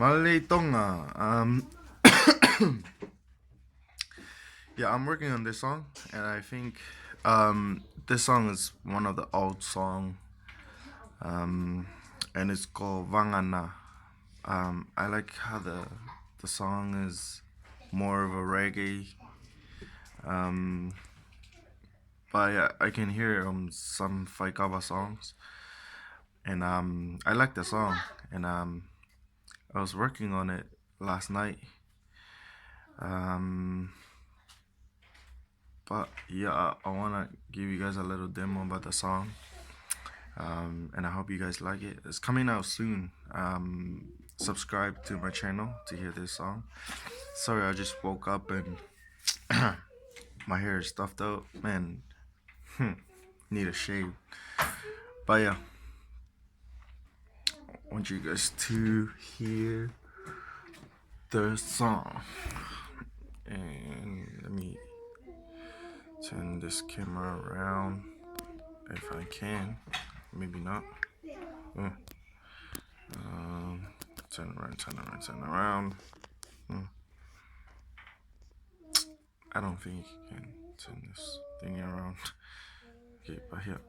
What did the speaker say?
Malay Tonga. Yeah, I'm working on this song, and I think this song is one of the old song, and it's called Vangana. I like how the song is more of a reggae, but I can hear some Faikava songs, and I like the song, and I was working on it last night. Um, but yeah, I wanna give you guys a little demo about the song, and I hope you guys like it. It's coming out soon. Subscribe to my channel to hear this song. Sorry, I just woke up and my hair is stuffed up. Man, need a shave. But yeah, I want you guys to hear the song. And let me turn this camera around if I can. Maybe not. Turn around. I don't think you can turn this thing around. Okay, but here.